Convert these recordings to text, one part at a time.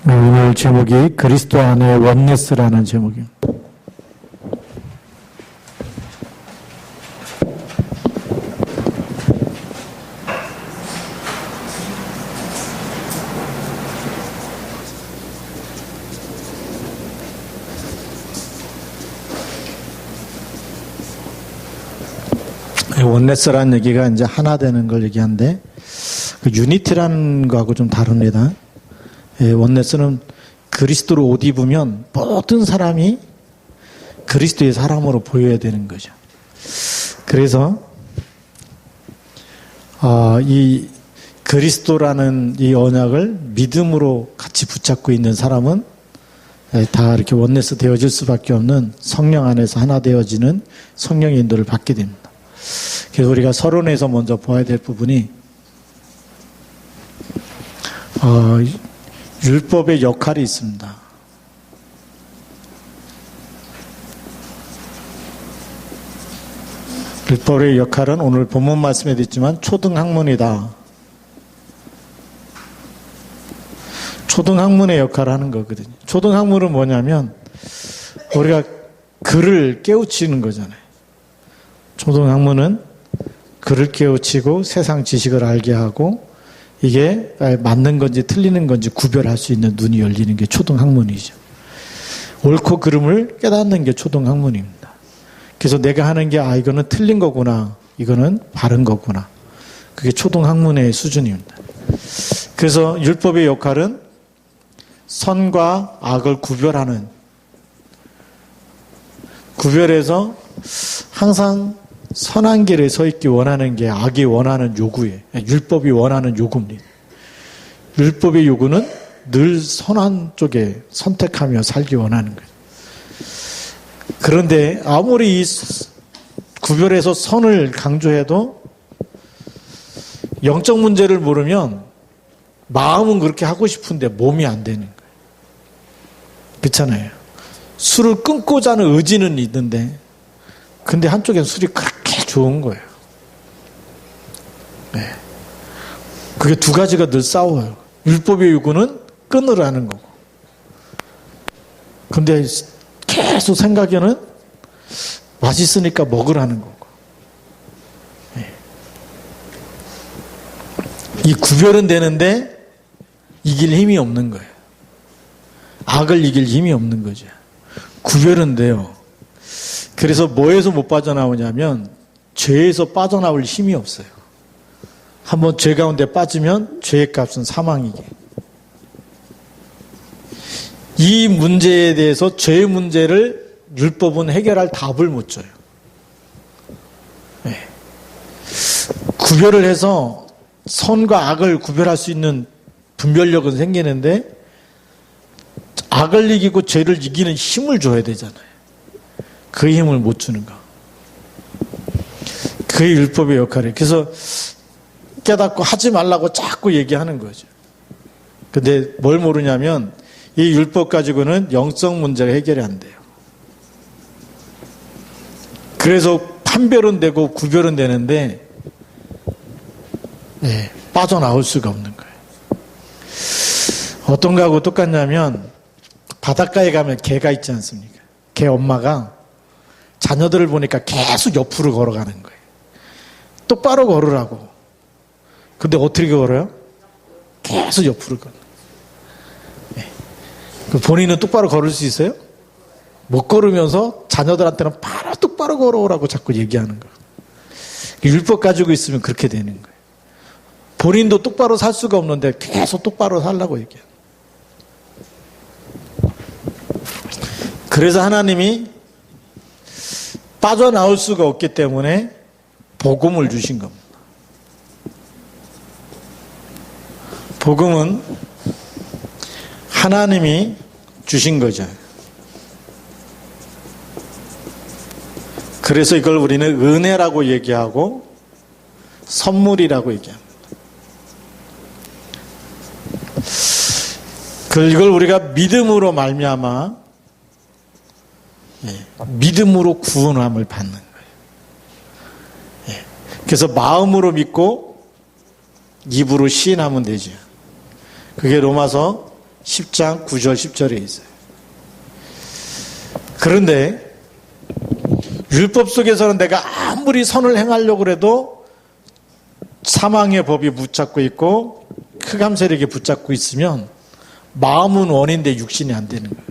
오늘 제목이 그리스도 안에 원네스라는 제목입니다. 원네스라는 얘기가 이제 하나 되는 걸 얘기하는데, 그 유니티라는 거하고 좀 다릅니다. 원네스는 그리스도로 옷 입으면 모든 사람이 그리스도의 사람으로 보여야 되는 거죠. 그래서 이 그리스도라는 이 언약을 믿음으로 같이 붙잡고 있는 사람은 다 이렇게 원네스 되어질 수밖에 없는 성령 안에서 하나 되어지는 성령의 인도를 받게 됩니다. 그래서 우리가 서론에서 먼저 보아야 될 부분이 율법의 역할이 있습니다. 율법의 역할은 오늘 본문 말씀에도 있지만 초등학문이다. 초등학문의 역할을 하는 거거든요. 초등학문은 뭐냐면 우리가 글을 깨우치는 거잖아요. 초등학문은 글을 깨우치고 세상 지식을 알게 하고 이게 맞는 건지 틀리는 건지 구별할 수 있는 눈이 열리는 게 초등학문이죠. 옳고 그름을 깨닫는 게 초등학문입니다. 그래서 내가 하는 게 이거는 틀린 거구나, 이거는 바른 거구나. 그게 초등학문의 수준입니다. 그래서 율법의 역할은 선과 악을 구별해서 항상 선한 길에 서 있기 원하는 게 악이 원하는 요구예요. 율법이 원하는 요구입니다. 율법의 요구는 늘 선한 쪽에 선택하며 살기 원하는 거예요. 그런데 아무리 이 구별해서 선을 강조해도 영적 문제를 모르면 마음은 그렇게 하고 싶은데 몸이 안 되는 거예요. 그렇잖아요. 술을 끊고자 하는 의지는 있는데 근데 한쪽엔 술이 그렇게 좋은 거예요. 네. 그게 두 가지가 늘 싸워요. 율법의 요구는 끊으라는 거고. 근데 계속 생각에는 맛있으니까 먹으라는 거고. 네. 이 구별은 되는데 이길 힘이 없는 거예요. 악을 이길 힘이 없는 거죠. 구별은 돼요. 그래서 뭐에서 못 빠져나오냐면 죄에서 빠져나올 힘이 없어요. 한번 죄 가운데 빠지면 죄의 값은 사망이게. 이 문제에 대해서 죄의 문제를 율법은 해결할 답을 못 줘요. 네. 구별을 해서 선과 악을 구별할 수 있는 분별력은 생기는데 악을 이기고 죄를 이기는 힘을 줘야 되잖아요. 그 힘을 못 주는 거. 그게 율법의 역할이에요. 그래서 깨닫고 하지 말라고 자꾸 얘기하는 거죠. 근데 뭘 모르냐면 이 율법 가지고는 영적 문제가 해결이 안 돼요. 그래서 판별은 되고 구별은 되는데 빠져나올 수가 없는 거예요. 어떤 거하고 똑같냐면 바닷가에 가면 개가 있지 않습니까? 개 엄마가 자녀들을 보니까 계속 옆으로 걸어가는 거예요. 똑바로 걸으라고. 근데 어떻게 걸어요? 계속 옆으로 걸어요. 본인은 똑바로 걸을 수 있어요? 못 걸으면서 자녀들한테는 바로 똑바로 걸어오라고 자꾸 얘기하는 거예요. 율법 가지고 있으면 그렇게 되는 거예요. 본인도 똑바로 살 수가 없는데 계속 똑바로 살라고 얘기해요. 그래서 하나님이 빠져나올 수가 없기 때문에 복음을 주신 겁니다. 복음은 하나님이 주신 거죠. 그래서 이걸 우리는 은혜라고 얘기하고 선물이라고 얘기합니다. 이걸 우리가 믿음으로 말미암아 믿음으로 구원함을 받는 거예요. 그래서 마음으로 믿고 입으로 시인하면 되죠. 그게 로마서 10장 9절 10절에 있어요. 그런데 율법 속에서는 내가 아무리 선을 행하려고 해도 사망의 법이 붙잡고 있고 흑암 세력이 붙잡고 있으면 마음은 원인데 육신이 안 되는 거예요.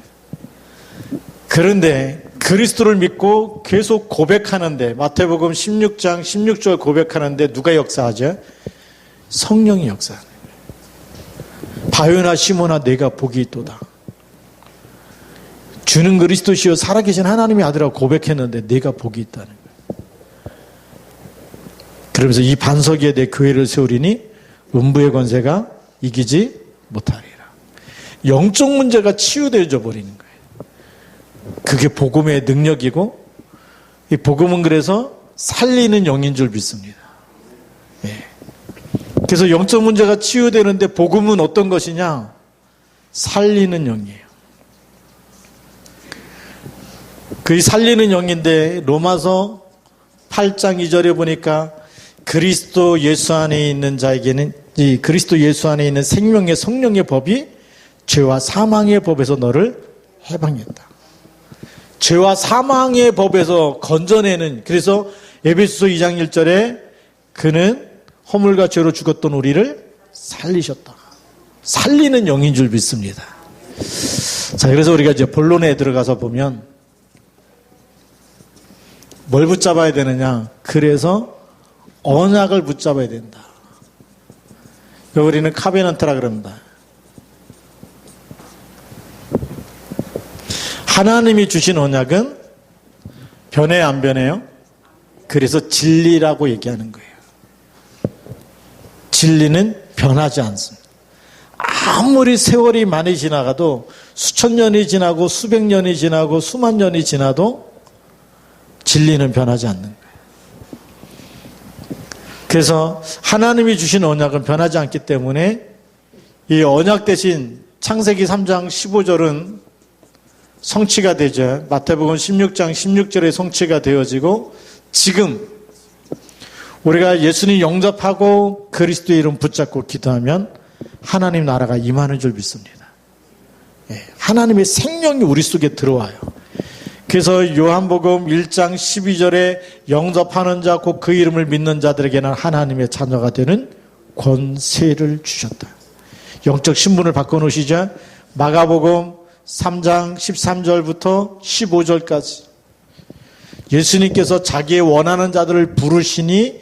그런데 그리스도를 믿고 계속 고백하는데, 마태복음 16장 16절 고백하는데 누가 역사하죠? 성령이 역사하는 거예요. 바요나 시몬아 내가 복이 있도다. 주는 그리스도시요 살아계신 하나님의 아들이라고 고백했는데 내가 복이 있다는 거예요. 그러면서 이 반석 위에 내 교회를 세우리니 음부의 권세가 이기지 못하리라. 영적 문제가 치유되어져 버리는 거예요. 그게 복음의 능력이고, 이 복음은 그래서 살리는 영인 줄 믿습니다. 예. 그래서 영적 문제가 치유되는데 복음은 어떤 것이냐? 살리는 영이에요. 그 살리는 영인데 로마서 8장 2절에 보니까 그리스도 예수 안에 있는 자에게는, 이 그리스도 예수 안에 있는 생명의 성령의 법이 죄와 사망의 법에서 너를 해방했다. 죄와 사망의 법에서 건져내는, 그래서 에베소서 2장 1절에 그는 허물과 죄로 죽었던 우리를 살리셨다. 살리는 영인 줄 믿습니다. 자, 그래서 우리가 이제 본론에 들어가서 보면 뭘 붙잡아야 되느냐? 그래서 언약을 붙잡아야 된다. 우리는 카베넌트라 그럽니다. 하나님이 주신 언약은 변해 안 변해요? 그래서 진리라고 얘기하는 거예요. 진리는 변하지 않습니다. 아무리 세월이 많이 지나가도, 수천 년이 지나고 수백 년이 지나고 수만 년이 지나도 진리는 변하지 않는 거예요. 그래서 하나님이 주신 언약은 변하지 않기 때문에 이 언약 대신 창세기 3장 15절은 성취가 되죠. 마태복음 16장 16절에 성취가 되어지고, 지금 우리가 예수님 영접하고 그리스도의 이름 붙잡고 기도하면 하나님 나라가 임하는 줄 믿습니다. 하나님의 생명이 우리 속에 들어와요. 그래서 요한복음 1장 12절에 영접하는 자 곧 그 이름을 믿는 자들에게는 하나님의 자녀가 되는 권세를 주셨다. 영적 신분을 바꿔놓으시죠. 마가복음 3장 13절부터 15절까지 예수님께서 자기의 원하는 자들을 부르시니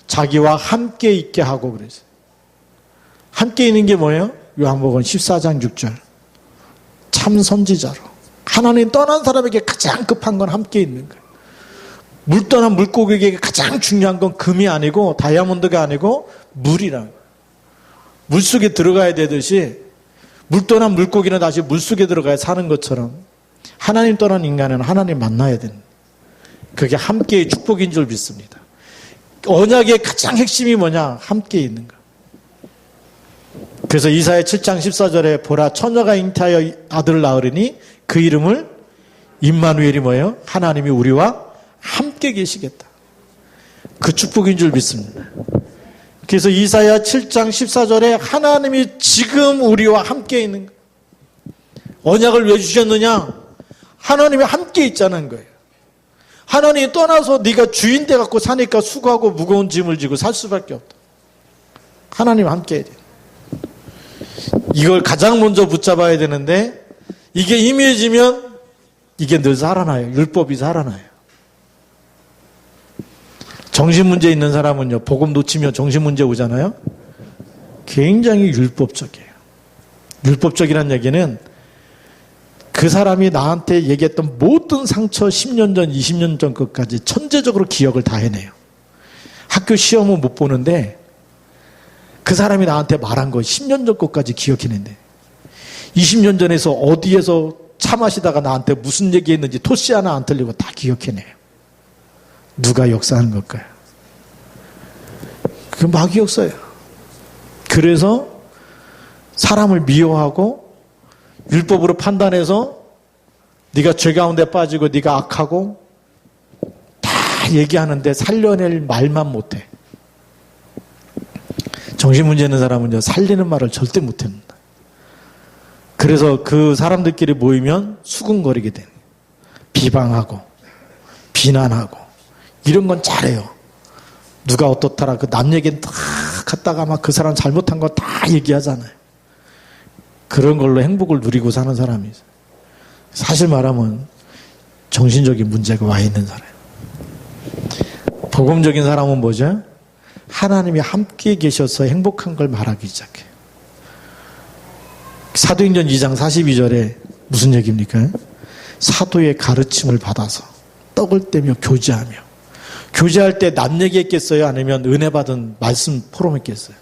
자기와 함께 있게 하고 그랬어요. 함께 있는 게 뭐예요? 요한복음 14장 6절. 참 선지자로. 하나님 떠난 사람에게 가장 급한 건 함께 있는 거예요. 물 떠난 물고기에게 가장 중요한 건 금이 아니고 다이아몬드가 아니고 물이라는 거예요. 물속에 들어가야 되듯이 물 떠난 물고기는 다시 물속에 들어가야 사는 것처럼 하나님 떠난 인간은 하나님 만나야 되는, 그게 함께의 축복인 줄 믿습니다. 언약의 가장 핵심이 뭐냐? 함께 있는 거. 그래서 이사야 7장 14절에 보라 처녀가 잉태하여 아들을 낳으리니 그 이름을 임마누엘이 뭐예요? 하나님이 우리와 함께 계시겠다. 그 축복인 줄 믿습니다. 그래서 이사야 7장 14절에 하나님이 지금 우리와 함께 있는 거예요. 언약을 왜 주셨느냐? 하나님이 함께 있자는 거예요. 하나님이 떠나서 네가 주인 돼 갖고 사니까 수고하고 무거운 짐을 지고 살 수밖에 없다. 하나님 함께 해야 돼. 이걸 가장 먼저 붙잡아야 되는데, 이게 임해지면 이게 늘 살아나요. 율법이 살아나요. 정신문제 있는 사람은요, 복음 놓치면 정신문제 오잖아요. 굉장히 율법적이에요. 율법적이란 얘기는 그 사람이 나한테 얘기했던 모든 상처 10년 전, 20년 전 것까지 천재적으로 기억을 다 해내요. 학교 시험은 못 보는데 그 사람이 나한테 말한 거 10년 전 것까지 기억해낸대. 20년 전에서 어디에서 차 마시다가 나한테 무슨 얘기했는지 토시 하나 안 틀리고 다 기억해내요. 누가 역사하는 걸까요? 그 마귀 역사예요. 그래서 사람을 미워하고 율법으로 판단해서 네가 죄 가운데 빠지고 네가 악하고 다 얘기하는데 살려낼 말만 못해. 정신문제 있는 사람은요, 살리는 말을 절대 못합니다. 그래서 그 사람들끼리 모이면 수군거리게 되는 거예요. 비방하고 비난하고 이런 건 잘해요. 누가 어떻더라 그 남 얘기는 다 갖다가 막 그 사람 잘못한 거 다 얘기하잖아요. 그런 걸로 행복을 누리고 사는 사람이 있어요. 사실 말하면 정신적인 문제가 와 있는 사람. 복음적인 사람은 뭐죠? 하나님이 함께 계셔서 행복한 걸 말하기 시작해요. 사도행전 2장 42절에 무슨 얘기입니까? 사도의 가르침을 받아서 떡을 떼며 교제하며. 교제할 때 남 얘기했겠어요? 아니면 은혜 받은 말씀 포럼 했겠어요?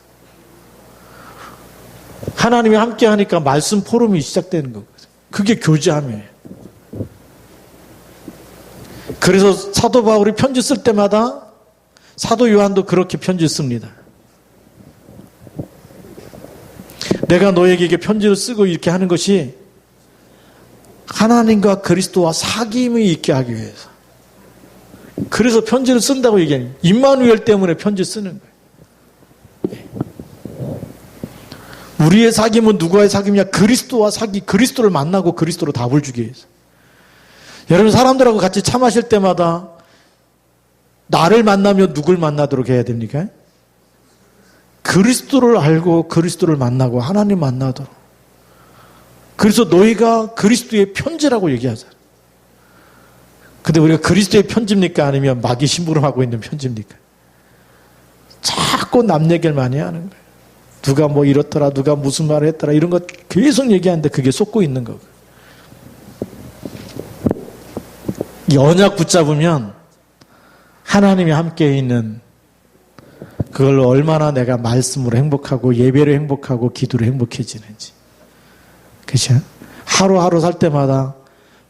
하나님이 함께 하니까 말씀 포럼이 시작되는 거거든요. 그게 교제함이에요. 그래서 사도 바울이 편지 쓸 때마다 사도 요한도 그렇게 편지 씁니다. 내가 너에게 편지를 쓰고 이렇게 하는 것이 하나님과 그리스도와 사귐이 있게 하기 위해서. 그래서 편지를 쓴다고 얘기해요. 임마누엘 때문에 편지 쓰는 거예요. 우리의 사귐은 누구와의 사귐이냐? 그리스도와 그리스도를 만나고 그리스도로 답을 주기 위해서. 여러분 사람들하고 같이 차 마실 때마다 나를 만나면 누굴 만나도록 해야 됩니까? 그리스도를 알고 그리스도를 만나고 하나님 만나도록. 그래서 너희가 그리스도의 편지라고 얘기하잖아요. 근데 우리가 그리스도의 편지입니까? 아니면 마귀 심부름하고 있는 편지입니까? 자꾸 남 얘기를 많이 하는 거예요. 누가 뭐 이렇더라, 누가 무슨 말을 했더라, 이런 거 계속 얘기하는데 그게 쏟고 있는 거고. 이 언약 붙잡으면 하나님이 함께 있는 그걸로 얼마나 내가 말씀으로 행복하고 예배로 행복하고 기도로 행복해지는지. 그렇죠? 하루하루 살 때마다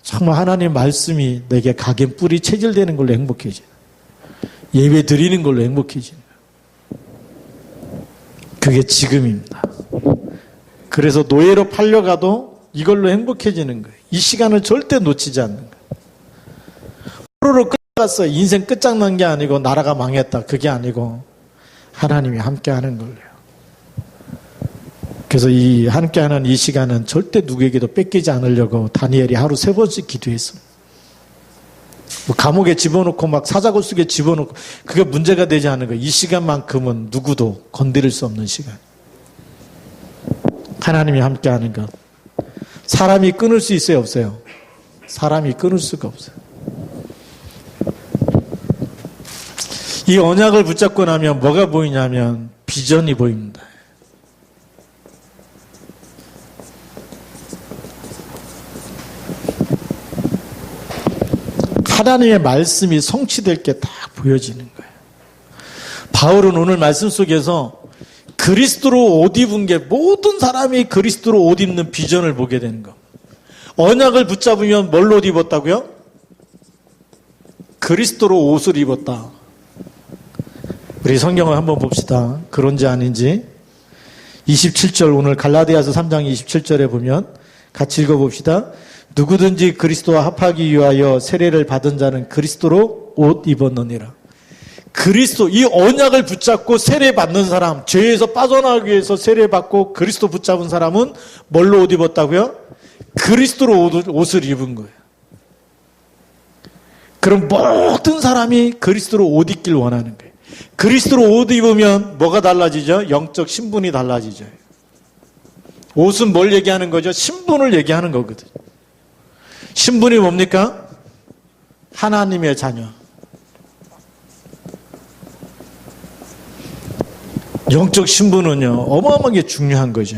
정말 하나님 말씀이 내게 각인 뿌리 체질되는 걸로 행복해지는. 예배 드리는 걸로 행복해지는. 그게 지금입니다. 그래서 노예로 팔려가도 이걸로 행복해지는 거예요. 이 시간을 절대 놓치지 않는 거예요. 하루로 끝났어. 인생 끝장난 게 아니고 나라가 망했다. 그게 아니고 하나님이 함께하는 걸로요. 그래서 이 함께하는 이 시간은 절대 누구에게도 뺏기지 않으려고 다니엘이 하루 3번씩 기도했습니다. 뭐 감옥에 집어넣고 막 사자굴 속에 집어넣고 그게 문제가 되지 않은 거예요. 이 시간만큼은 누구도 건드릴 수 없는 시간. 하나님이 함께하는 것. 사람이 끊을 수 있어요, 없어요? 사람이 끊을 수가 없어요. 이 언약을 붙잡고 나면 뭐가 보이냐면 비전이 보입니다. 하나님의 말씀이 성취될 게 다 보여지는 거예요. 바울은 오늘 말씀 속에서 그리스도로 옷 입은 게 모든 사람이 그리스도로 옷 입는 비전을 보게 되는 거. 언약을 붙잡으면 뭘로 옷 입었다고요? 그리스도로 옷을 입었다. 우리 성경을 한번 봅시다. 그런지 아닌지. 27절 오늘 갈라디아서 3장 27절에 보면 같이 읽어봅시다. 누구든지 그리스도와 합하기 위하여 세례를 받은 자는 그리스도로 옷 입었느니라. 그리스도, 이 언약을 붙잡고 세례 받는 사람, 죄에서 빠져나가기 위해서 세례 받고 그리스도 붙잡은 사람은 뭘로 옷 입었다고요? 그리스도로 옷을 입은 거예요. 그럼 모든 사람이 그리스도로 옷 입길 원하는 거예요. 그리스도로 옷 입으면 뭐가 달라지죠? 영적 신분이 달라지죠. 옷은 뭘 얘기하는 거죠? 신분을 얘기하는 거거든요. 신분이 뭡니까? 하나님의 자녀. 영적 신분은요, 어마어마하게 중요한 거죠.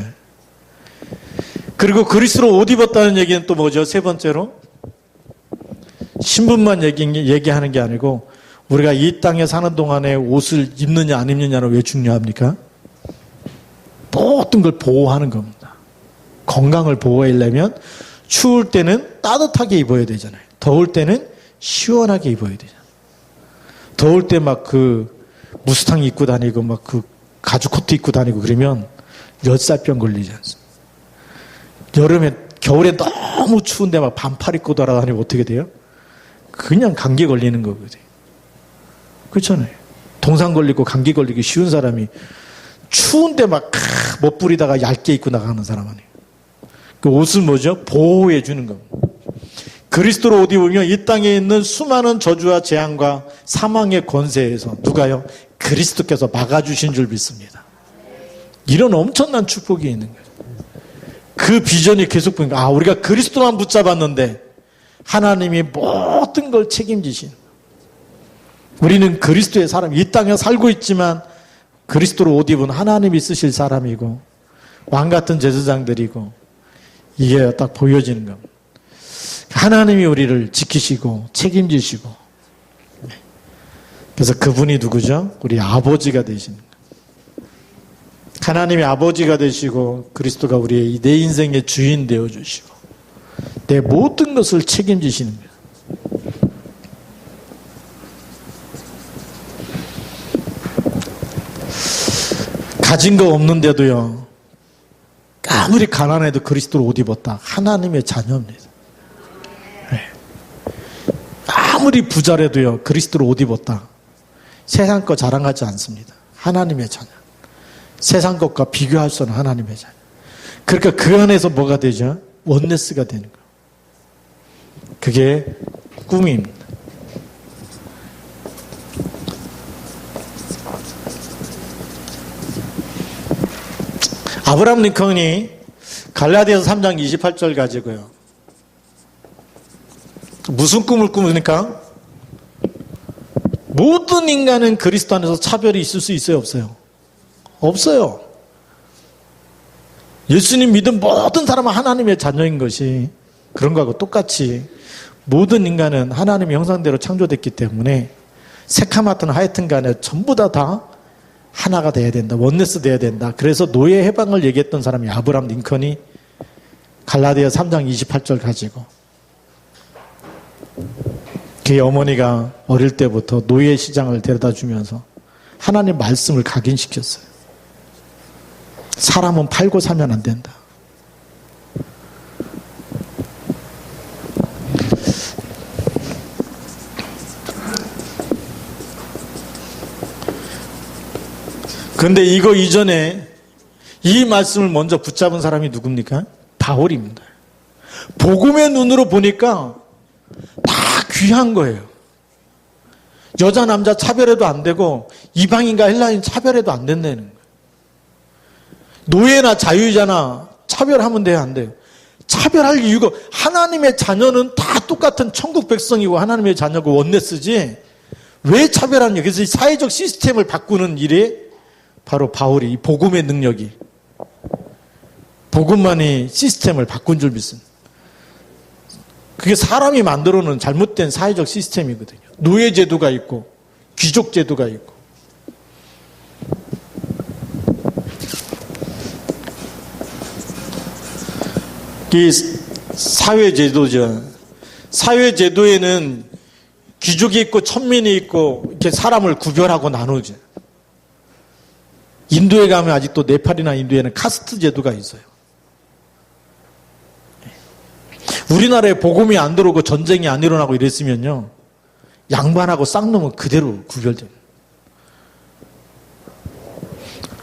그리고 그리스도로 옷 입었다는 얘기는 또 뭐죠? 세 번째로 신분만 얘기하는 게 아니고 우리가 이 땅에 사는 동안에 옷을 입느냐 안 입느냐는 왜 중요합니까? 모든 걸 보호하는 겁니다. 건강을 보호하려면 추울 때는 따뜻하게 입어야 되잖아요. 더울 때는 시원하게 입어야 되잖아요. 더울 때 막 그 무스탕 입고 다니고 막 그 가죽 코트 입고 다니고 그러면 열살병 걸리지 않습니까? 여름에 겨울에 너무 추운데 막 반팔 입고 돌아다니면 어떻게 돼요? 그냥 감기 걸리는 거거든요. 그렇잖아요. 동상 걸리고 감기 걸리기 쉬운 사람이 추운데 막 못 부리다가 얇게 입고 나가는 사람 아니에요. 그 옷을 뭐죠? 보호해 주는 겁니다. 그리스도로 옷 입으면 이 땅에 있는 수많은 저주와 재앙과 사망의 권세에서 누가요? 그리스도께서 막아주신 줄 믿습니다. 이런 엄청난 축복이 있는 거예요. 그 비전이 계속 보니까 우리가 그리스도만 붙잡았는데 하나님이 모든 걸 책임지신, 우리는 그리스도의 사람, 이 땅에 살고 있지만 그리스도로 옷 입은 하나님이 쓰실 사람이고 왕같은 제사장들이고, 이게 딱 보여지는 겁니다. 하나님이 우리를 지키시고 책임지시고, 그래서 그분이 누구죠? 우리 아버지가 되시는 거예요. 하나님이 아버지가 되시고 그리스도가 우리의 내 인생의 주인 되어주시고 내 모든 것을 책임지시는 거예요. 가진 거 없는데도요, 아무리 가난해도 그리스도로 옷 입었다. 하나님의 자녀입니다. 네. 아무리 부자라도요, 그리스도로 옷 입었다. 세상 거 자랑하지 않습니다. 하나님의 자녀. 세상 것과 비교할 수 없는 하나님의 자녀. 그러니까 그 안에서 뭐가 되죠? 원네스가 되는 거예요. 그게 꿈입니다. 아브라함 링컨이 갈라디아서 3장 28절 가지고요, 무슨 꿈을 꾸니까 모든 인간은 그리스도 안에서 차별이 있을 수 있어요, 없어요? 없어요. 예수님 믿은 모든 사람은 하나님의 자녀인 것이 그런 거하고 똑같이 모든 인간은 하나님의 형상대로 창조됐기 때문에 새카맣든 하얗든 간에 전부 다 하나가 돼야 된다. 원네스 돼야 된다. 그래서 노예 해방을 얘기했던 사람이 아브라함 링컨이 갈라디아 3장 28절 가지고, 그의 어머니가 어릴 때부터 노예 시장을 데려다 주면서 하나님 말씀을 각인시켰어요. 사람은 팔고 사면 안 된다. 그런데 이거 이전에 이 말씀을 먼저 붙잡은 사람이 누굽니까? 바울입니다. 복음의 눈으로 보니까 다 귀한 거예요. 여자 남자 차별해도 안 되고 이방인과 헬라인 차별해도 안 된다는 거예요. 노예나 자유자나 차별하면 돼요, 안 돼요? 차별할 이유가, 하나님의 자녀는 다 똑같은 천국 백성이고 하나님의 자녀고 원네스지 왜 차별하냐. 그래서 이 사회적 시스템을 바꾸는 일에 바로 바울이, 이 복음의 능력이, 복음만이 시스템을 바꾼 줄 믿습니다. 그게 사람이 만들어 놓은 잘못된 사회적 시스템이거든요. 노예 제도가 있고 귀족 제도가 있고. 이 사회 제도죠. 사회 제도에는 귀족이 있고 천민이 있고 이렇게 사람을 구별하고 나누죠. 인도에 가면 아직도 네팔이나 인도에는 카스트 제도가 있어요. 우리나라에 복음이 안 들어오고 전쟁이 안 일어나고 이랬으면요, 양반하고 쌍놈은 그대로 구별됩니다.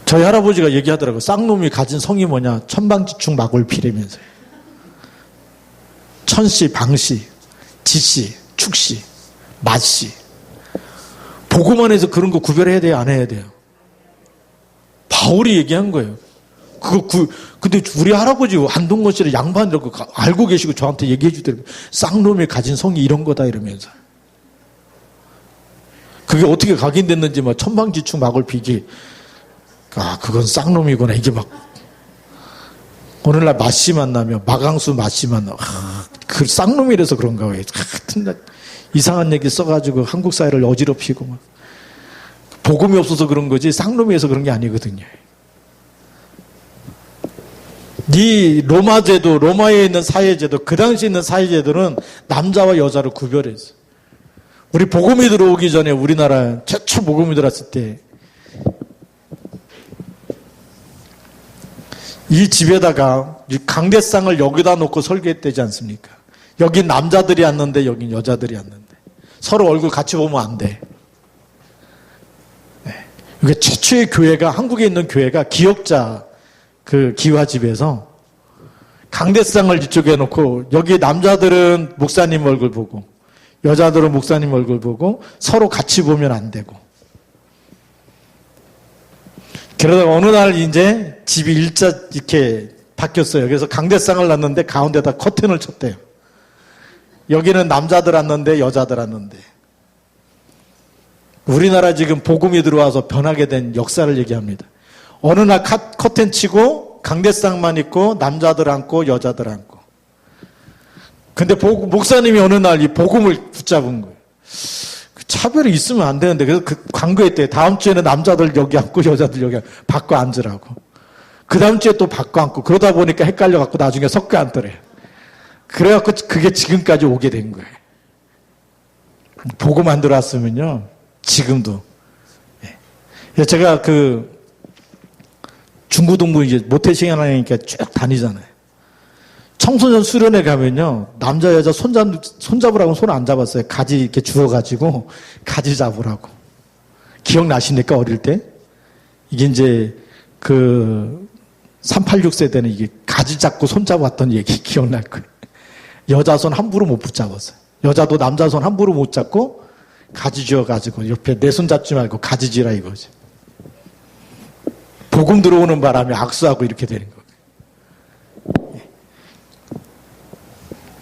저희 할아버지가 얘기하더라고요. 쌍놈이 가진 성이 뭐냐? 천방지축 마골피라면서요. 천씨, 방씨, 지씨, 축씨, 맛씨. 복음 안에서 그런 거 구별해야 돼요, 안 해야 돼요? 바울이 얘기한 거예요. 근데 우리 할아버지 한동건 씨를 양반이라고 알고 계시고 저한테 얘기해 주더라고요. 쌍놈이 가진 성이 이런 거다 이러면서. 그게 어떻게 각인됐는지 막 천방지축 마골피기. 그건 쌍놈이구나. 이게 막 오늘날 맛씨 만나면 마강수 맛씨 만나. 그 쌍놈이라서 그런가 봐요. 하여튼 이상한 얘기 써가지고 한국 사회를 어지럽히고 막. 복음이 없어서 그런 거지 쌍놈이어서 그런 게 아니거든요. 이 로마 제도, 로마에 있는 사회제도, 그 당시에 있는 사회제도는 남자와 여자를 구별했어요. 우리 복음이 들어오기 전에 우리나라 최초 복음이 들어왔을 때 이 집에다가 이 강대상을 여기다 놓고 설계했다지 않습니까? 여긴 남자들이 앉는데 여긴 여자들이 앉는데 서로 얼굴 같이 보면 안 돼. 네. 이게 최초의 교회가, 한국에 있는 교회가 기역자 그 기와집에서 강대상을 이쪽에 놓고 여기 남자들은 목사님 얼굴 보고 여자들은 목사님 얼굴 보고 서로 같이 보면 안 되고 그러다가 어느 날 이제 집이 일자 이렇게 바뀌었어요. 그래서 강대상을 놨는데 가운데다 커튼을 쳤대요. 여기는 남자들 앉는데 여자들 앉는데 우리나라 지금 복음이 들어와서 변하게 된 역사를 얘기합니다. 어느 날 커튼 치고 강대상만 있고 남자들 앉고 여자들 앉고 근데 목사님이 어느 날 이 복음을 붙잡은 거예요. 차별이 있으면 안 되는데 그래서 그 광고했대요. 다음 주에는 남자들 여기 앉고 여자들 여기 바꿔 앉으라고. 그 다음 주에 또 바꿔 앉고 그러다 보니까 헷갈려갖고 나중에 섞여 앉더래요. 그래갖고 그게 지금까지 오게 된 거예요. 복음 안 들어왔으면요 지금도 제가 그 중고등부 이제 모태신앙이니까 쭉 다니잖아요. 청소년 수련회 가면요 남자 여자 손잡으라고 손 안 잡았어요. 가지 이렇게 주워가지고 가지 잡으라고. 기억나십니까 어릴 때? 이게 이제 그 386 세대는 이게 가지 잡고 손 잡았던 얘기 기억날 거예요. 여자 손 함부로 못 붙잡았어요. 여자도 남자 손 함부로 못 잡고 가지 쥐어가지고 옆에 내 손 잡지 말고 가지 쥐라 이거지. 복음 들어오는 바람에 악수하고 이렇게 되는 거예요.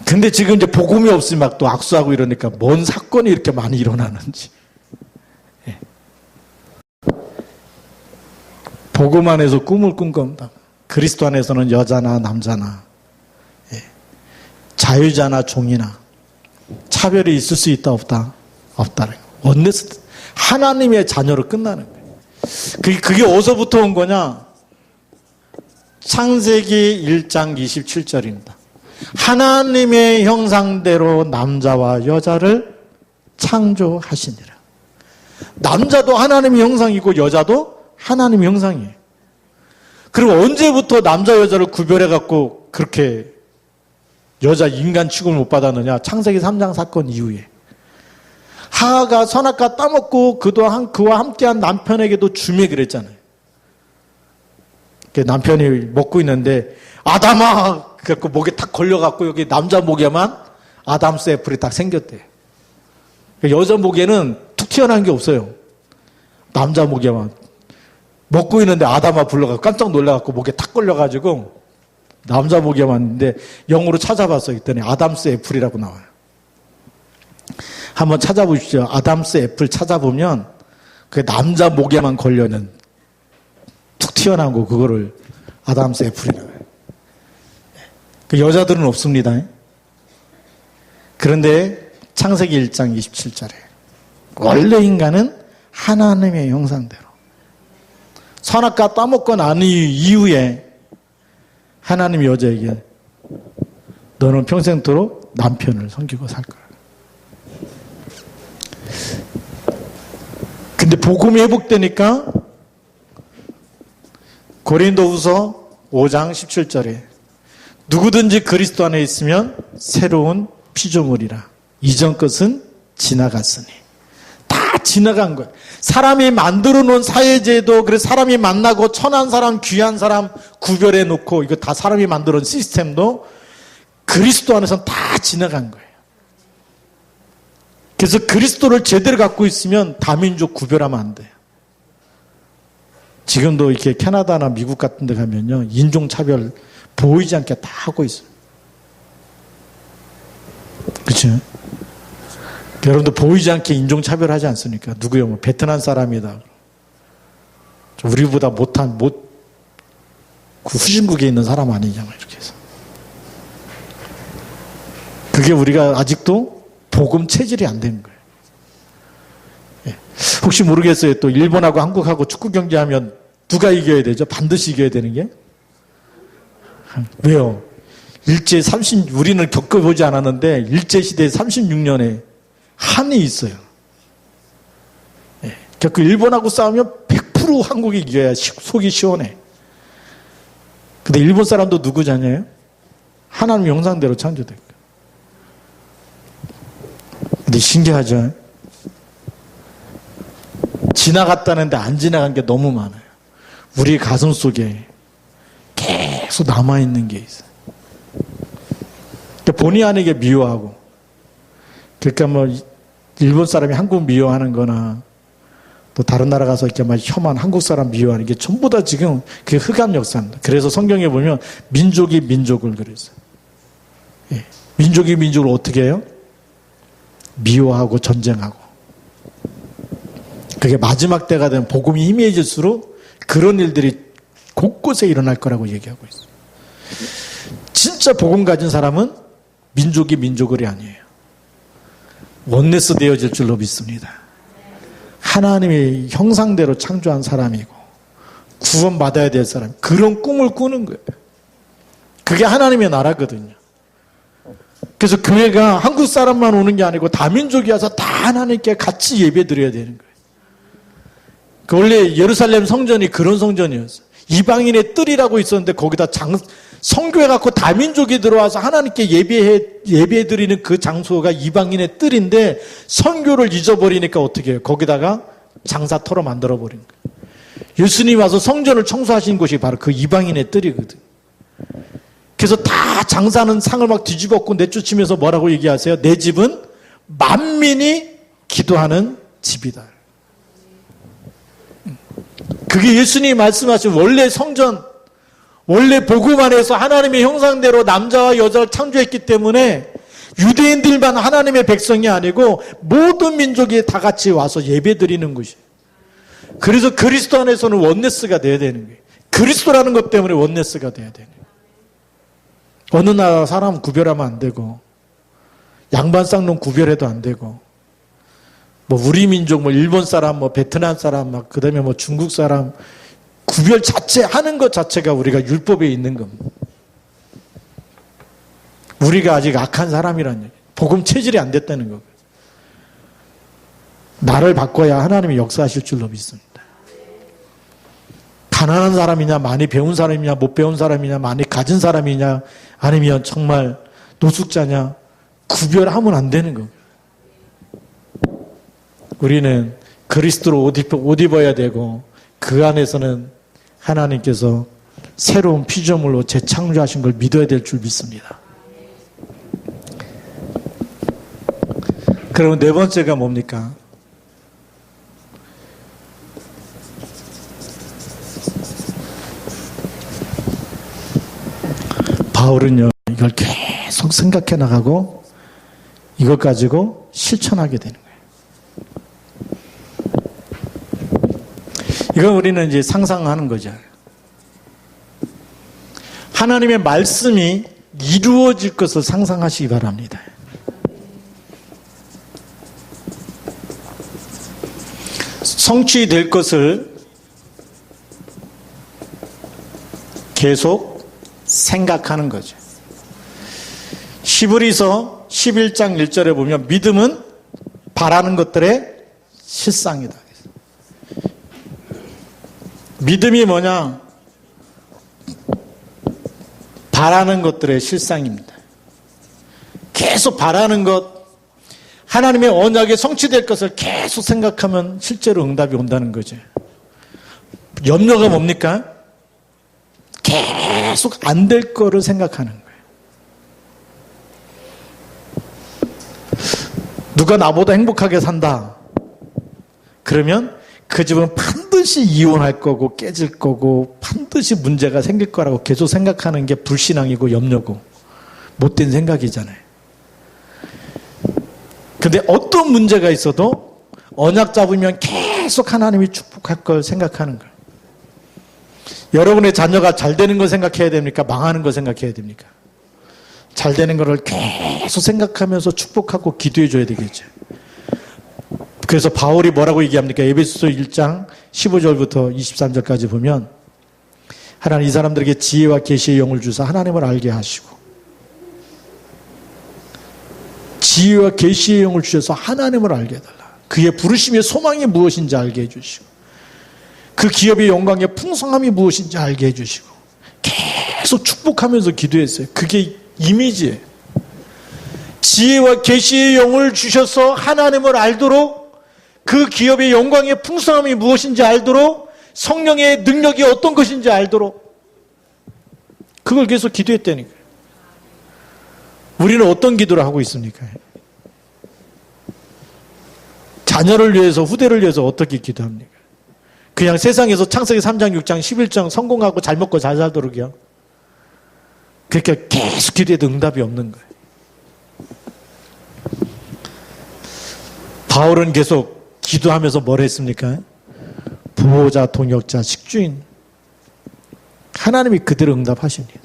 근데 지금 이제 복음이 없으면 막 또 악수하고 이러니까 뭔 사건이 이렇게 많이 일어나는지. 복음 안에서 꿈을 꾼 겁니다. 그리스도 안에서는 여자나 남자나 자유자나 종이나 차별이 있을 수 있다 없다? 없다는 거예요. 원네스 하나님의 자녀로 끝나는 거예요. 그게 어디서부터 온 거냐? 창세기 1장 27절입니다. 하나님의 형상대로 남자와 여자를 창조하시니라. 남자도 하나님의 형상이고 여자도 하나님의 형상이에요. 그리고 언제부터 남자 여자를 구별해갖고 그렇게 여자 인간 취급을 못 받았느냐? 창세기 3장 사건 이후에 하하가 선악과 따먹고 그와 함께한 남편에게도 주매 그랬잖아요. 남편이 먹고 있는데 아담아! 그래갖고 목에 탁 걸려갖고 여기 남자 목에만 아담스 애플이 딱 생겼대. 여자 목에는 툭 튀어나온 게 없어요. 남자 목에만. 먹고 있는데 아담아 불러갖고 깜짝 놀라갖고 목에 탁 걸려가지고 남자 목에만 있는데 영어로 찾아봤어요. 그랬더니 아담스 애플이라고 나와요. 한번 찾아보십시오. 아담스 애플 찾아보면 그 남자 목에만 걸려는 툭 튀어나온 거 그거를 아담스 애플이라고 해요. 그 여자들은 없습니다. 그런데 창세기 1장 27절에 원래 인간은 하나님의 형상대로 선악과 따먹고 난 이후에 하나님이 여자에게 너는 평생토록 남편을 섬기고 살 거야. 근데 복음이 회복되니까 고린도후서 5장 17절에 누구든지 그리스도 안에 있으면 새로운 피조물이라. 이전 것은 지나갔으니. 다 지나간 거예요. 사람이 만들어 놓은 사회제도, 그래서 사람이 만나고 천한 사람, 귀한 사람 구별해 놓고 이거 다 사람이 만들어 놓은 시스템도 그리스도 안에서는 다 지나간 거예요. 그래서 그리스도를 제대로 갖고 있으면 다민족 구별하면 안 돼요. 지금도 이렇게 캐나다나 미국 같은 데 가면요. 인종차별 보이지 않게 다 하고 있어요. 그렇죠? 여러분들 보이지 않게 인종차별하지 않습니까? 누구요? 뭐 베트남 사람이다. 우리보다 그 후진국에 있는 사람 아니냐 이렇게 해서. 그게 우리가 아직도 복음 체질이 안 된 거예요. 혹시 모르겠어요. 또 일본하고 한국하고 축구 경기하면 누가 이겨야 되죠? 반드시 이겨야 되는 게? 왜요? 우리는 겪어보지 않았는데 일제시대 36년에 한이 있어요. 그 일본하고 싸우면 100% 한국이 이겨야 속이 시원해. 근데 일본 사람도 누구 자녀예요? 하나님 형상대로 창조된 거예요. 근데 신기하죠? 지나갔다는데 안 지나간 게 너무 많아요. 우리 가슴 속에 계속 남아있는 게 있어요. 본의 아니게 미워하고, 그러니까 뭐 일본 사람이 한국 미워하는 거나 또 다른 나라 가서 이렇게 막 혐한 한국 사람 미워하는 게 전부 다 지금 그게 흑암 역사입니다. 그래서 성경에 보면 민족이 민족을 그랬어요. 예. 민족이 민족을 어떻게 해요? 미워하고 전쟁하고. 그게 마지막 때가 되면 복음이 희미해질수록 그런 일들이 곳곳에 일어날 거라고 얘기하고 있어요. 진짜 복음 가진 사람은 민족이 민족을이 아니에요. 원네스 되어질 줄로 믿습니다. 하나님의 형상대로 창조한 사람이고 구원받아야 될 사람, 그런 꿈을 꾸는 거예요. 그게 하나님의 나라거든요. 그래서 교회가 한국 사람만 오는 게 아니고 다민족이 와서 다 하나님께 같이 예배 드려야 되는 거예요. 원래 예루살렘 성전이 그런 성전이었어요. 이방인의 뜰이라고 있었는데 거기다 성교해 갖고 다민족이 들어와서 하나님께 예배해 드리는 그 장소가 이방인의 뜰인데 선교를 잊어버리니까 어떻게 해요? 거기다가 장사터로 만들어 버린 거예요. 예수님이 와서 성전을 청소하신 곳이 바로 그 이방인의 뜰이거든. 그래서 다 장사는 상을 막 뒤집었고 내쫓으면서 뭐라고 얘기하세요? 내 집은 만민이 기도하는 집이다. 그게 예수님이 말씀하신 원래 성전, 원래 복음 안에서 하나님의 형상대로 남자와 여자를 창조했기 때문에 유대인들만 하나님의 백성이 아니고 모든 민족이 다 같이 와서 예배드리는 것이에요. 그래서 그리스도 안에서는 원네스가 돼야 되는 거예요. 그리스도라는 것 때문에 원네스가 돼야 되는 거예요. 어느 나라 사람 구별하면 안 되고 양반 쌍놈 구별해도 안 되고 뭐 우리 민족, 뭐 일본 사람, 뭐 베트남 사람, 막 그다음에 뭐 중국 사람 구별 자체 하는 것 자체가 우리가 율법에 있는 겁니다. 우리가 아직 악한 사람이라는 얘기. 복음 체질이 안 됐다는 거고요. 나를 바꿔야 하나님이 역사하실 줄로 믿습니다. 가난한 사람이냐, 많이 배운 사람이냐, 못 배운 사람이냐, 많이 가진 사람이냐, 아니면 정말 노숙자냐, 구별하면 안 되는 거고요. 우리는 그리스도로 옷 입어야 되고 그 안에서는 하나님께서 새로운 피조물로 재창조하신 걸 믿어야 될 줄 믿습니다. 그러면 네 번째가 뭡니까? 바울은요, 이걸 계속 생각해 나가고 이것 가지고 실천하게 되는 거예요. 이건 우리는 이제 상상하는 거죠. 하나님의 말씀이 이루어질 것을 상상하시기 바랍니다. 성취될 것을 계속 생각하는 거죠. 히브리서 11장 1절에 보면 믿음은 바라는 것들의 실상이다. 믿음이 뭐냐? 바라는 것들의 실상입니다. 계속 바라는 것, 하나님의 언약에 성취될 것을 계속 생각하면 실제로 응답이 온다는 거죠. 염려가 뭡니까? 계속 안 될 거를 생각하는 거예요. 누가 나보다 행복하게 산다. 그러면 그 집은 반드시 이혼할 거고 깨질 거고 반드시 문제가 생길 거라고 계속 생각하는 게 불신앙이고 염려고 못된 생각이잖아요. 근데 어떤 문제가 있어도 언약 잡으면 계속 하나님이 축복할 걸 생각하는 거예요. 여러분의 자녀가 잘 되는 걸 생각해야 됩니까? 망하는 걸 생각해야 됩니까? 잘 되는 거를 계속 생각하면서 축복하고 기도해 줘야 되겠죠. 그래서 바울이 뭐라고 얘기합니까? 에베소서 1장 15절부터 23절까지 보면 하나님 이 사람들에게 지혜와 계시의 영을 주사 하나님을 알게 하시고 지혜와 계시의 영을 주셔서 하나님을 알게 해달라. 그의 부르심의 소망이 무엇인지 알게 해주시고 그 기업의 영광의 풍성함이 무엇인지 알게 해주시고 계속 축복하면서 기도했어요. 그게 이미지예요. 지혜와 계시의 영을 주셔서 하나님을 알도록 그 기업의 영광의 풍성함이 무엇인지 알도록 성령의 능력이 어떤 것인지 알도록 그걸 계속 기도했다니까요. 우리는 어떤 기도를 하고 있습니까? 자녀를 위해서, 후대를 위해서 어떻게 기도합니까? 그냥 세상에서 창세기 3장, 6장, 11장 성공하고 잘 먹고 잘 살도록이요. 그러니까 계속 기도해도 응답이 없는 거예요. 바울은 계속 기도하면서 뭘 했습니까? 부호자, 동역자, 식주인. 하나님이 그대로 응답하십니다.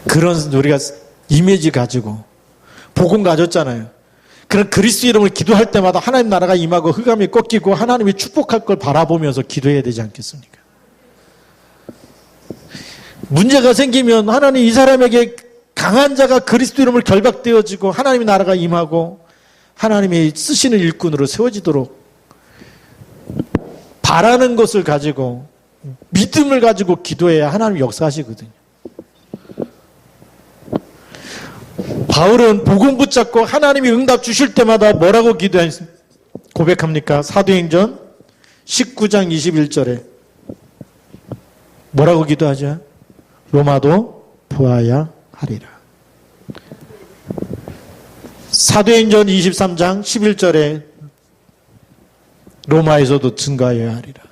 그런 우리가 이미지 가지고 복음 가졌잖아요. 그런 그리스도 이름을 기도할 때마다 하나님 나라가 임하고 흑암이 꺾이고 하나님이 축복할 걸 바라보면서 기도해야 되지 않겠습니까? 문제가 생기면 하나님 이 사람에게 강한 자가 그리스도 이름을 결박되어지고 하나님의 나라가 임하고 하나님이 쓰시는 일꾼으로 세워지도록 바라는 것을 가지고 믿음을 가지고 기도해야 하나님 역사하시거든요. 바울은 복음 붙잡고 하나님이 응답 주실 때마다 뭐라고 고백합니까? 사도행전 19장 21절에 뭐라고 기도하죠? 로마도 부하야 하리라. 사도행전 23장 11절에 로마에서도 증거하여야 하리라.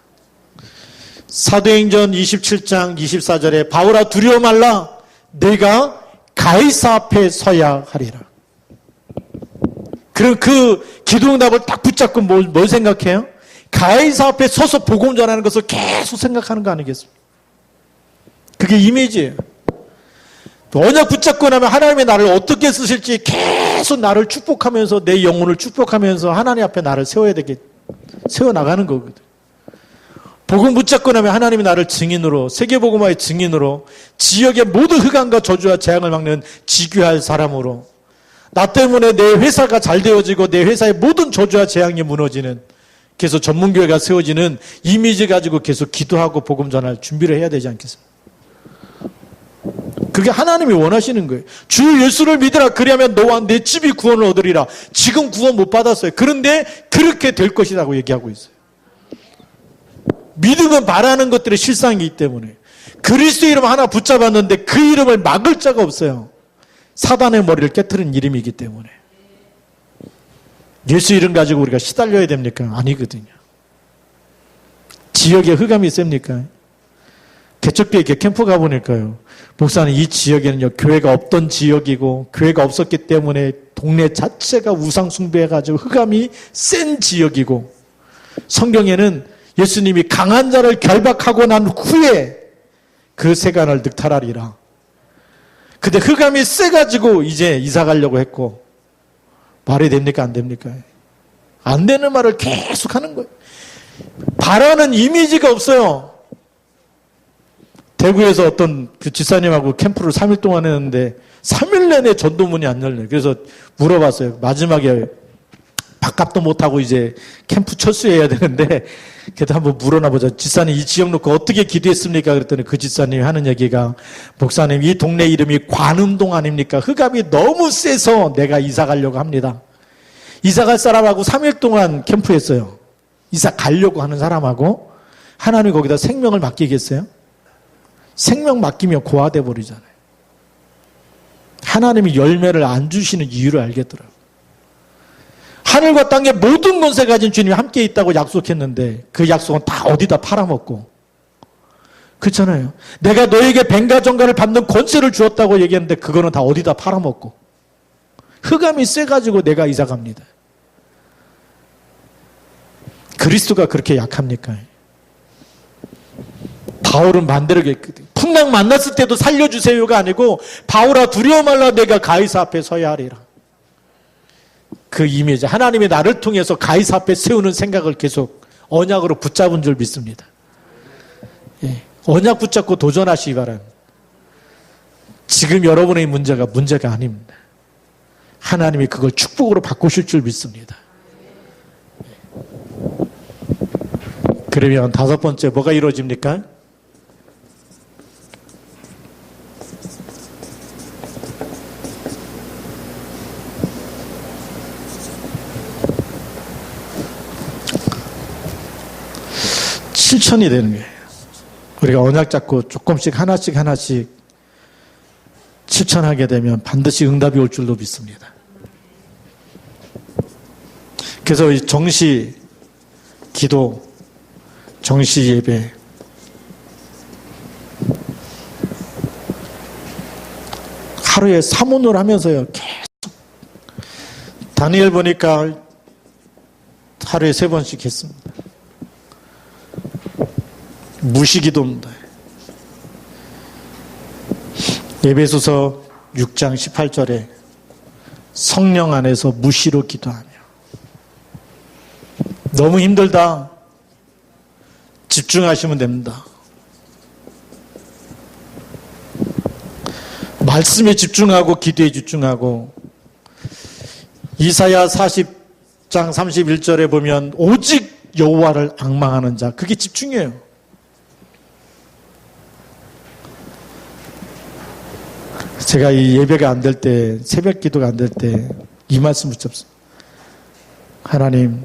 사도행전 27장 24절에 바울아 두려워 말라 내가 가이사 앞에 서야 하리라. 그럼 그 기도응답을 딱 붙잡고 뭘 생각해요? 가이사 앞에 서서 복음 전하는 것을 계속 생각하는 거 아니겠습니까? 그게 이미지예요. 언약 붙잡고 나면 하나님의 나를 어떻게 쓰실지 계속 나를 축복하면서 내 영혼을 축복하면서 하나님 앞에 나를 세워나가는 거거든. 복음 붙잡고 나면 하나님이 나를 증인으로, 세계복음화의 증인으로, 지역의 모든 흑암과 저주와 재앙을 막는 지교할 사람으로, 나 때문에 내 회사가 잘 되어지고 내 회사의 모든 저주와 재앙이 무너지는, 계속 전문교회가 세워지는 이미지 가지고 계속 기도하고 복음 전할 준비를 해야 되지 않겠습니까? 그게 하나님이 원하시는 거예요. 주 예수를 믿으라 그리하면 너와 내 집이 구원을 얻으리라. 지금 구원 못 받았어요. 그런데 그렇게 될 것이라고 얘기하고 있어요. 믿음은 바라는 것들의 실상이기 때문에 그리스도 이름 하나 붙잡았는데 그 이름을 막을 자가 없어요. 사단의 머리를 깨트린 이름이기 때문에. 예수 이름 가지고 우리가 시달려야 됩니까? 아니거든요. 지역에 흑암이 셉니까? 개척교회 캠프 가보니까요. 목사는 이 지역에는요, 교회가 없던 지역이고, 교회가 없었기 때문에 동네 자체가 우상 숭배해가지고 흑암이 센 지역이고, 성경에는 예수님이 강한 자를 결박하고 난 후에 그 세간을 늑탈하리라. 근데 흑암이 세가지고 이제 이사 가려고 했고, 말이 됩니까? 안 됩니까? 안 되는 말을 계속 하는 거예요. 바라는 이미지가 없어요. 대구에서 어떤 그 집사님하고 캠프를 3일 동안 했는데 3일 내내 전도문이 안 열려요. 그래서 물어봤어요. 마지막에 밥값도 못하고 이제 캠프 철수해야 되는데 그래도 한번 물어나 보자. 집사님 이 지역 놓고 어떻게 기도했습니까? 그랬더니 그 집사님이 하는 얘기가 목사님 이 동네 이름이 관음동 아닙니까? 흑암이 너무 세서 내가 이사 가려고 합니다. 이사 갈 사람하고 3일 동안 캠프했어요. 이사 가려고 하는 사람하고 하나님이 거기다 생명을 맡기겠어요? 생명 맡기면 고아돼 버리잖아요. 하나님이 열매를 안 주시는 이유를 알겠더라고요. 하늘과 땅의 모든 권세 가진 주님이 함께 있다고 약속했는데 그 약속은 다 어디다 팔아먹고 그렇잖아요. 내가 너에게 뱀과 정갈을 받는 권세를 주었다고 얘기했는데 그거는 다 어디다 팔아먹고 흑암이 세가지고 내가 이사 갑니다. 그리스도가 그렇게 약합니까? 바울은 반대로 했거든. 풍랑 만났을 때도 살려주세요가 아니고 바울아 두려워 말라 내가 가이사 앞에 서야 하리라. 그 이미지 하나님이 나를 통해서 가이사 앞에 세우는 생각을 계속 언약으로 붙잡은 줄 믿습니다. 예, 언약 붙잡고 도전하시기 바랍니다. 지금 여러분의 문제가 아닙니다. 하나님이 그걸 축복으로 바꾸실 줄 믿습니다. 그러면 다섯 번째 뭐가 이루어집니까? 실천이 되는 거예요. 우리가 언약 잡고 조금씩 하나씩 실천하게 되면 반드시 응답이 올 줄로 믿습니다. 그래서 이 정시 기도, 정시 예배, 하루에 사문을 하면서요, 계속. 다니엘 보니까 하루에 3번씩 했습니다. 무시기도입니다. 에베소서 6장 18절에 성령 안에서 무시로 기도하며, 너무 힘들다, 집중하시면 됩니다. 말씀에 집중하고 기도에 집중하고, 이사야 40장 31절에 보면 오직 여호와를 앙망하는 자, 그게 집중이에요. 제가 이 예배가 안 될 때, 새벽 기도가 안 될 때 이 말씀 붙잡습니다. 하나님,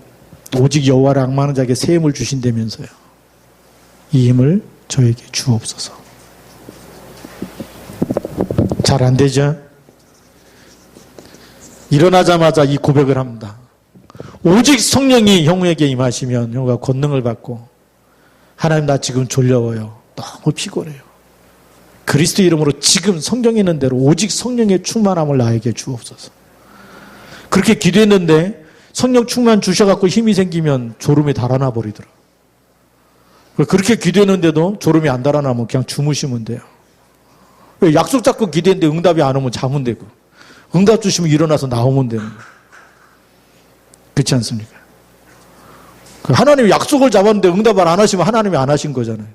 오직 여호와를 앙망하는 자에게 새 힘을 주신다면서요. 이 힘을 저에게 주옵소서. 잘 안 되죠? 일어나자마자 이 고백을 합니다. 오직 성령이 형우에게 임하시면 형우가 권능을 받고, 하나님 나 지금 졸려워요. 너무 피곤해요. 그리스도 이름으로 지금 성경에 있는 대로 오직 성령의 충만함을 나에게 주옵소서. 그렇게 기도했는데 성령 충만 주셔갖고 힘이 생기면 졸음이 달아나 버리더라. 그렇게 기도했는데도 졸음이 안 달아나면 그냥 주무시면 돼요. 약속 잡고 기도했는데 응답이 안 오면 자면 되고, 응답 주시면 일어나서 나오면 되는 거예요. 그렇지 않습니까? 하나님이 약속을 잡았는데 응답을 안 하시면 하나님이 안 하신 거잖아요.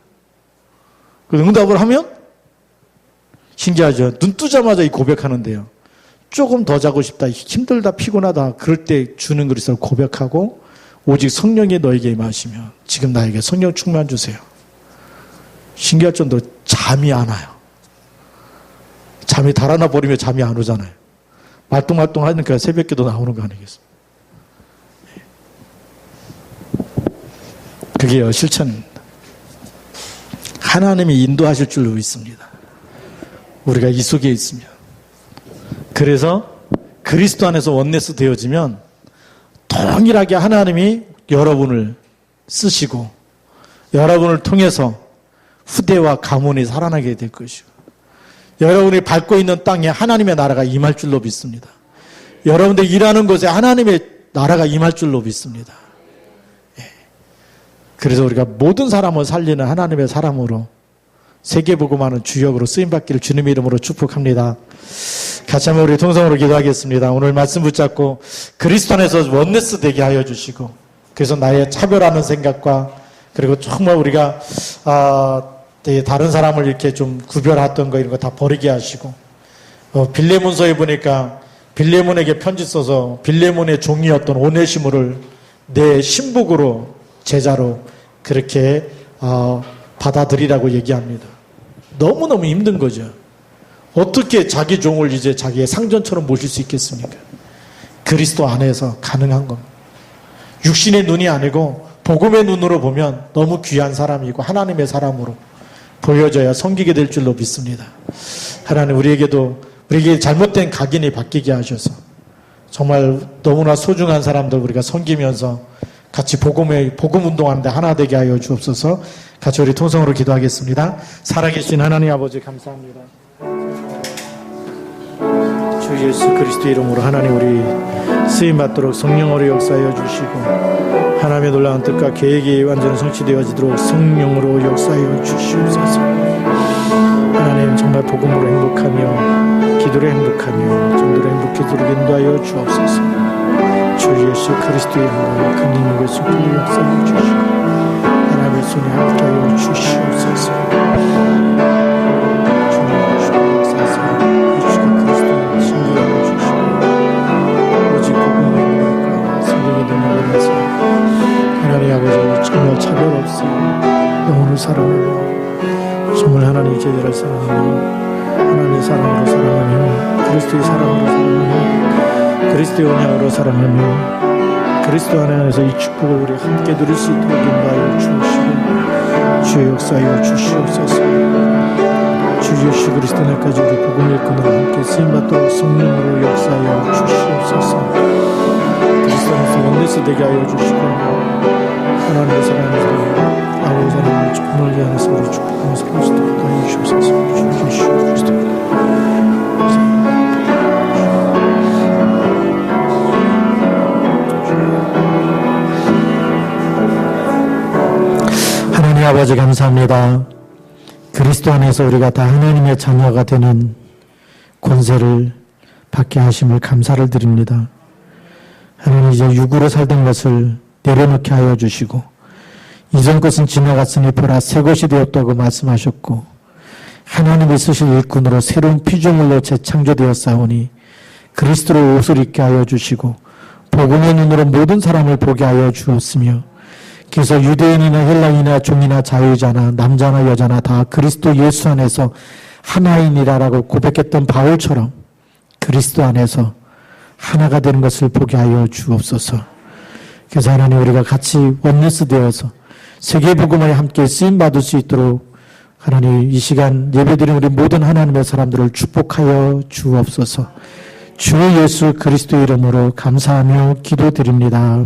그래서 응답을 하면 신기하죠. 눈 뜨자마자 이 고백하는데요. 조금 더 자고 싶다, 힘들다, 피곤하다, 그럴 때 주는 그리스도를 고백하고, 오직 성령이 너에게 임하시면 지금 나에게 성령 충만 주세요. 신기할 정도로 잠이 안 와요. 잠이 달아나 버리면 잠이 안 오잖아요. 말똥말똥 하니까 새벽기도 나오는 거 아니겠습니까? 그게 실천입니다. 하나님이 인도하실 줄로 믿습니다. 우리가 이 속에 있으면. 그래서 그리스도 안에서 원네스 되어지면 동일하게 하나님이 여러분을 쓰시고, 여러분을 통해서 후대와 가문이 살아나게 될 것이고, 여러분이 밟고 있는 땅에 하나님의 나라가 임할 줄로 믿습니다. 여러분들 일하는 곳에 하나님의 나라가 임할 줄로 믿습니다. 그래서 우리가 모든 사람을 살리는 하나님의 사람으로 세계복음하는 주역으로 쓰임받기를 주님의 이름으로 축복합니다. 같이 한번 우리 통성으로 기도하겠습니다. 오늘 말씀 붙잡고 그리스도 안에서 원네스 되게 하여 주시고, 그래서 나의 차별하는 생각과, 그리고 정말 우리가 다른 사람을 이렇게 좀 구별했던 거 이런 거 다 버리게 하시고, 빌레몬서에 보니까 빌레몬에게 편지 써서 빌레몬의 종이었던 오네시모를 내 신복으로, 제자로 그렇게 받아들이라고 얘기합니다. 너무너무 힘든 거죠. 어떻게 자기 종을 이제 자기의 상전처럼 모실 수 있겠습니까? 그리스도 안에서 가능한 겁니다. 육신의 눈이 아니고 복음의 눈으로 보면 너무 귀한 사람이고 하나님의 사람으로 보여져야 섬기게 될 줄로 믿습니다. 하나님, 우리에게 잘못된 각인이 바뀌게 하셔서 정말 너무나 소중한 사람들 우리가 섬기면서 같이 복음 운동하는데 하나 되게 하여 주옵소서. 같이 우리 통성으로 기도하겠습니다. 살아계신 하나님 아버지 감사합니다. 주 예수 그리스도 이름으로 하나님, 우리 쓰임받도록 성령으로 역사하여 주시고, 하나님의 놀라운 뜻과 계획이 완전히 성취되어지도록 성령으로 역사하여 주시옵소서. 하나님, 정말 복음으로 행복하며 기도로 행복하며 전도로 행복해지도록 인도하여 주옵소서. 주 예수 그리스도의 영광 큰 힘으로 속도로 역사하여 주시고, 하나님의 손에 함께하여 주시옵소서. 주님 주님 역사하사 예수가 그리스도를 신기하여 주시고, 오직 복음의 영광과 성령의 능력을 해서 하나님 아버지 정말 차별 없이 영혼을 사랑하며, 정말 하나님 제자를 사랑하며, 하나님의 사랑으로 사랑하며, 그리스도의 사랑으로 사랑하며, 그리스도의 언약으로 사랑하며, 그리스도 안에서 이 축복을 우리 함께 누릴 수 있도록 인도하여 주시고, 주의 역사하여 주시옵소서. 주 예수 그리스도 날까지 우리 복음의 일꾼으로 함께 또 성령으로 역사하여 주시옵소서. 그리스도 안에서 원내스 되게 하여 주시고 하나님의 사랑에서 아버지 하나님의 축복을 안에서 우리 축복하면서 살 수 있도록 하여 주시옵소서. 주 예수 그리스도 하나님 아버지 감사합니다. 그리스도 안에서 우리가 다 하나님의 자녀가 되는 권세를 받게 하심을 감사를 드립니다. 하나님 이제 육으로 살던 것을 내려놓게 하여 주시고 이전 것은 지나갔으니 보라 새 것이 되었다고 말씀하셨고 하나님이 쓰실 일꾼으로 새로운 피조물로 재창조되었사오니 그리스도로 옷을 입게 하여 주시고 복음의 눈으로 모든 사람을 보게 하여 주었으며 그래서 유대인이나 헬라인이나 종이나 자유자나 남자나 여자나 다 그리스도 예수 안에서 하나이니라라고 고백했던 바울처럼 그리스도 안에서 하나가 되는 것을 보게 하여 주옵소서. 그래서 하나님 우리가 같이 원네스 되어서 세계복음에 함께 쓰임받을 수 있도록 하나님 이 시간 예배드린 우리 모든 하나님의 사람들을 축복하여 주옵소서. 주 예수 그리스도 이름으로 감사하며 기도드립니다.